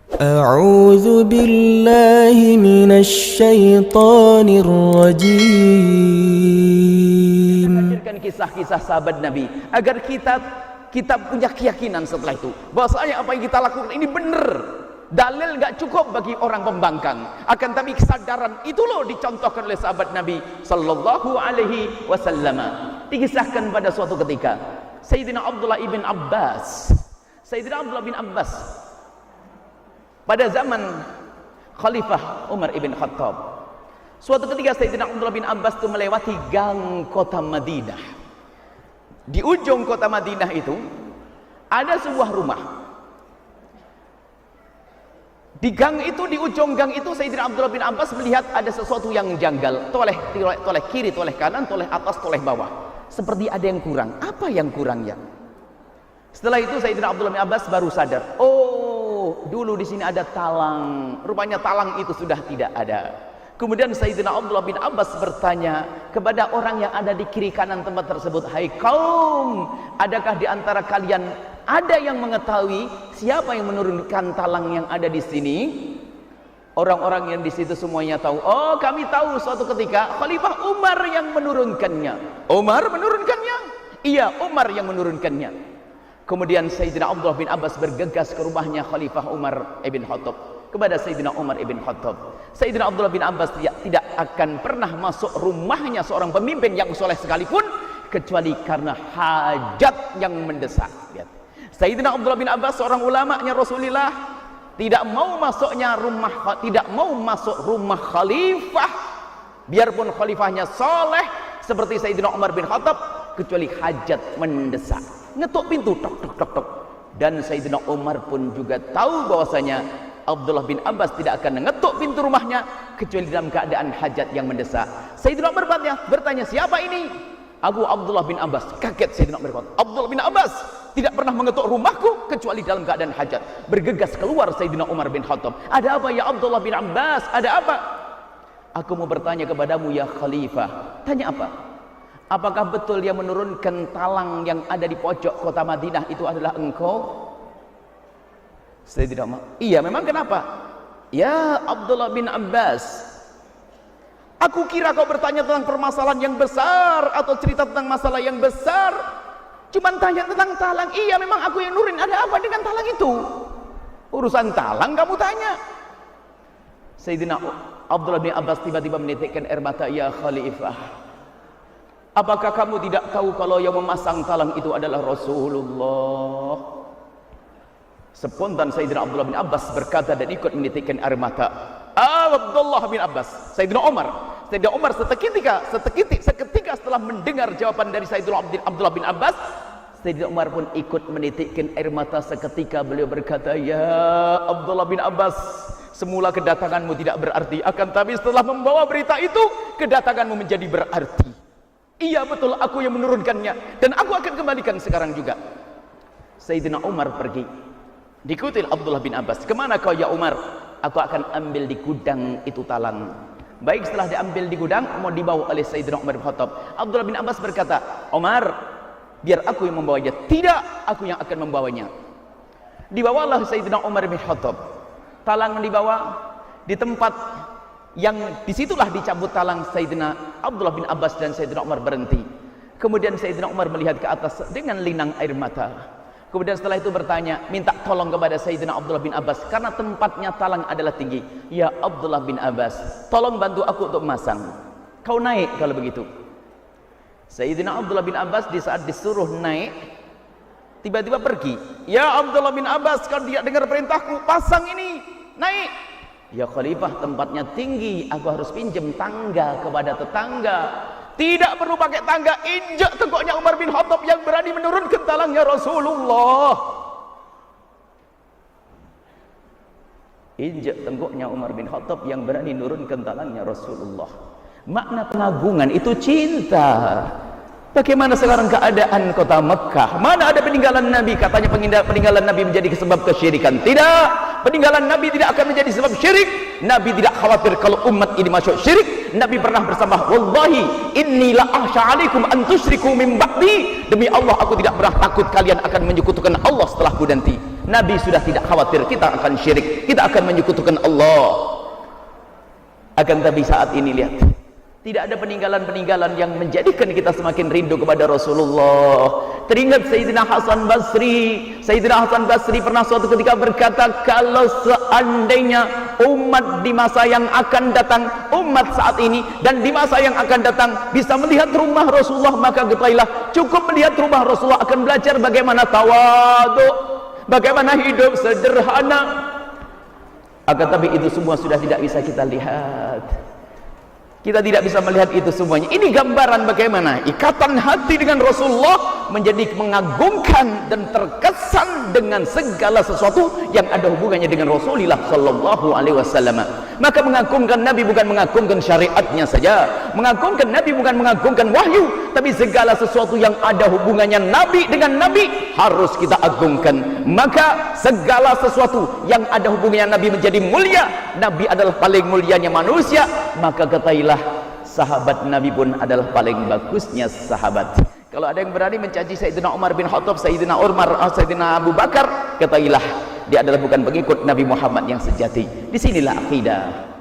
أعوذ بالله من الشيطان الرجيم. Menceritakan kisah-kisah sahabat Nabi agar kita punya keyakinan setelah itu bahwasanya apa yang kita lakukan ini benar. Dalil nggak cukup bagi orang pembangkang, akan tapi kesadaran itu loh dicontohkan oleh sahabat Nabi sallallahu alaihi wasallam. Dikisahkan pada suatu ketika Sayyidina Abdullah bin Abbas pada zaman Khalifah Umar ibn Khattab. Suatu ketika Sayyidina Abdullah bin Abbas itu melewati gang kota Madinah. Di ujung kota Madinah itu ada sebuah rumah. Di gang itu, di ujung gang itu Sayyidina Abdullah bin Abbas melihat ada sesuatu yang janggal. Toleh kiri, toleh kanan, toleh atas, toleh bawah. Seperti ada yang kurang. Apa yang kurangnya? Setelah itu Sayyidina Abdullah bin Abbas baru sadar. Oh, dulu di sini ada talang. Rupanya talang itu sudah tidak ada. Kemudian Sayyidina Abdullah bin Abbas bertanya kepada orang yang ada di kiri kanan tempat tersebut, "Hai kaum, adakah di antara kalian ada yang mengetahui siapa yang menurunkan talang yang ada di sini?" Orang-orang yang di situ semuanya tahu. "Oh, kami tahu suatu ketika Khalifah Umar yang menurunkannya." Umar menurunkannya? Iya, Umar yang menurunkannya. Kemudian Sayyidina Abdullah bin Abbas bergegas ke rumahnya Khalifah Umar ibn Khattab, kepada Sayyidina Umar ibn Khattab. Sayyidina Abdullah bin Abbas tidak akan pernah masuk rumahnya seorang pemimpin yang soleh sekalipun kecuali karena hajat yang mendesak. Lihat. Sayyidina Abdullah bin Abbas seorang ulamanya Rasulullah tidak mau masuk rumah khalifah biarpun khalifahnya soleh seperti Sayyidina Umar bin Khattab kecuali hajat mendesak. Ngetuk pintu, tok tok tok tok. Dan Sayyidina Umar pun juga tahu bahwasanya Abdullah bin Abbas tidak akan mengetuk pintu rumahnya kecuali dalam keadaan hajat yang mendesak. Sayyidina Umar bertanya, "Siapa ini?" "Aku Abdullah bin Abbas." Kaget Sayyidina Umar. "Abdullah bin Abbas tidak pernah mengetuk rumahku kecuali dalam keadaan hajat." Bergegas keluar Sayyidina Umar bin Khattab. "Ada apa ya Abdullah bin Abbas? Ada apa?" "Aku mau bertanya kepadamu ya Khalifah." "Tanya apa?" "Apakah betul yang menurunkan talang yang ada di pojok kota Madinah itu adalah engkau?" Sayyidina Umar, "Iya, memang kenapa?" "Ya Abdullah bin Abbas, aku kira kau bertanya tentang permasalahan yang besar atau cerita tentang masalah yang besar. Cuman tanya tentang talang." "Iya, memang aku yang nurin. Ada apa dengan talang itu?" "Urusan talang kamu tanya." Sayyidina Abdullah bin Abbas tiba-tiba menitikkan air mata. "Ya Khalifah, apakah kamu tidak tahu kalau yang memasang talang itu adalah Rasulullah?" Spontan Sayyidina Abdullah bin Abbas berkata dan ikut menitikkan air mata. Abdullah bin Abbas, Sayyidina Umar seketika setelah mendengar jawaban dari Sayyidina Abdullah bin Abbas, Sayyidina Umar pun ikut menitikkan air mata. Seketika beliau berkata, "Ya Abdullah bin Abbas, semula kedatanganmu tidak berarti, akan tapi setelah membawa berita itu kedatanganmu menjadi berarti." "Iya betul, aku yang menurunkannya dan aku akan kembalikan sekarang juga." Sayyidina Umar pergi. Dikutil Abdullah bin Abbas. "Kemana kau ya Umar?" "Aku akan ambil di gudang itu talang." Baik, setelah diambil di gudang mau dibawa oleh Sayyidina Umar bin Khattab. Abdullah bin Abbas berkata, "Umar, biar aku yang membawanya." "Tidak, aku yang akan membawanya." Dibawalah Sayyidina Umar bin Khattab. Talang dibawa di tempat yang disitulah dicabut talang Sayyidina Abdullah bin Abbas dan Sayyidina Umar berhenti. Kemudian Sayyidina Umar melihat ke atas dengan linang air mata. Kemudian setelah itu bertanya, minta tolong kepada Sayyidina Abdullah bin Abbas karena tempatnya talang adalah tinggi. "Ya Abdullah bin Abbas, tolong bantu aku untuk memasang. Kau naik kalau begitu." Sayyidina Abdullah bin Abbas di saat disuruh naik tiba-tiba pergi. "Ya Abdullah bin Abbas, kalau dia dengar perintahku, pasang ini, naik." "Ya Khalifah, tempatnya tinggi, aku harus pinjam tangga kepada tetangga." "Tidak perlu pakai tangga, injak tengkoknya Umar bin Khattab yang berani menurunkan talangnya Rasulullah." Injak tengkoknya Umar bin Khattab yang berani menurunkan talangnya Rasulullah. Makna pengagungan itu cinta. Bagaimana sekarang keadaan kota Mekah? Mana ada peninggalan Nabi? Katanya peninggalan Nabi menjadi sebab kesyirikan. Tidak. peninggalan Nabi tidak akan menjadi sebab syirik. Nabi tidak khawatir kalau umat ini masuk syirik. Nabi pernah bersama, wallahi inni la ahsya alaikum an tusyriku min ba'di. Demi Allah aku tidak pernah takut kalian akan menyekutukan Allah setelahku nanti. Nabi sudah tidak khawatir kita akan syirik, kita akan menyekutukan Allah. Akan tapi saat ini lihat, tidak ada peninggalan-peninggalan yang menjadikan kita semakin rindu kepada Rasulullah. Teringat Sayyidina Hasan Basri. Sayyidina Hasan Basri pernah suatu ketika berkata, kalau seandainya umat di masa yang akan datang, umat saat ini dan di masa yang akan datang bisa melihat rumah Rasulullah, maka ketahuilah cukup melihat rumah Rasulullah akan belajar bagaimana tawadhu, bagaimana hidup sederhana. Akan tapi itu semua sudah tidak bisa kita lihat. Kita tidak bisa melihat itu semuanya. Ini gambaran bagaimana ikatan hati dengan Rasulullah menjadi mengagumkan dan terkesan dengan segala sesuatu yang ada hubungannya dengan Rasulullah sallallahu alaihi wasallam. Maka mengagumkan Nabi bukan mengagumkan syariatnya saja. Mengagumkan Nabi bukan mengagumkan wahyu, tapi segala sesuatu yang ada hubungannya Nabi dengan Nabi harus kita agungkan. Maka segala sesuatu yang ada hubungannya Nabi menjadi mulia. Nabi adalah paling mulianya manusia, maka ketahuilah sahabat Nabi pun adalah paling bagusnya sahabat. Kalau ada yang berani mencaci Sayyidina Umar bin Khattab, Sayyidina Sayyidina Abu Bakar, ketahuilah dia adalah bukan pengikut Nabi Muhammad yang sejati. Disinilah akidah.